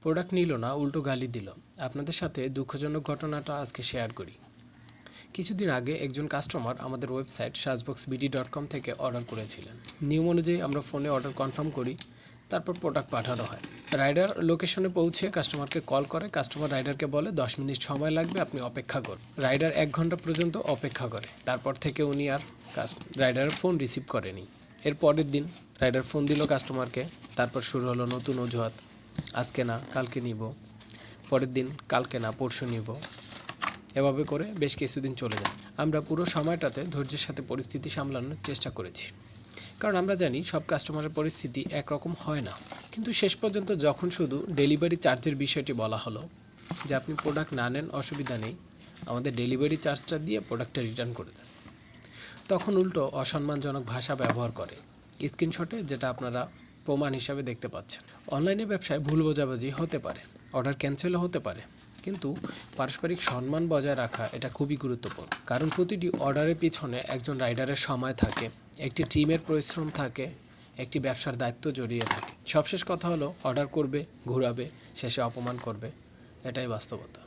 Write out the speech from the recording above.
Product নিল না, উল্টো গালি দিল। আপনাদের সাথে দুঃখজনক ঘটনাটা আজকে শেয়ার করি। কিছুদিন আগে একজন কাস্টমার আমাদের ওয়েবসাইট sajboxbd.com থেকে অর্ডার করেছিলেন। নিয়ম অনুযায়ী আমরা ফোনে অর্ডার কনফার্ম করি, তারপর প্রোডাক্ট পাঠানো হয়। রাইডার লোকেশনে পৌঁছে কাস্টমারকে কল করে। কাস্টমার রাইডারকে বলে 10 মিনিট সময় লাগবে, আপনি অপেক্ষা করুন। রাইডার 1 ঘন্টা পর্যন্ত অপেক্ষা করে। তারপর থেকে উনি আর রাইডারের ফোন রিসিভ করেনি। এর পরের দিন রাইডার ফোন দিল কাস্টমারকে। তারপর শুরু হলো নতুন অজুহাত, আজকে না কালকে নিব, পরের দিন কালকে না পরশু নিব। এভাবে করে বেশ কিছুদিন চলে যায়। আমরা পুরো সময়টাতে ধৈর্যের সাথে পরিস্থিতি সামলানোর চেষ্টা করেছি, কারণ আমরা জানি সব কাস্টমারের পরিস্থিতি একরকম হয় না। কিন্তু শেষ পর্যন্ত যখন শুধু ডেলিভারি চার্জের বিষয়টি বলা হলো যে আপনি প্রোডাক্ট না নেন অসুবিধা নেই, আমাদের ডেলিভারি চার্জটা দিয়ে প্রোডাক্টটা রিটার্ন করে দেন, তখন উল্টো অসম্মানজনক ভাষা ব্যবহার করে। স্ক্রিনশটে যেটা আপনারা প্রমাণ হিসাবে দেখতে পাচ্ছেন। অনলাইনে ব্যবসায় ভুল বোঝাবুঝি হতে পারে, অর্ডার ক্যান্সেলও হতে পারে, কিন্তু পারস্পরিক সম্মান বজায় রাখা এটা খুবই গুরুত্বপূর্ণ। কারণ প্রতিটি অর্ডারের পিছনে একজন রাইডারের সময় থাকে, একটি টিমের পরিশ্রম থাকে, একটি ব্যবসার দায়িত্ব জড়িয়ে থাকে। সবশেষ কথা হলো, অর্ডার করবে, ঘুরাবে, শেষে অপমান করবে, এটাই বাস্তবতা।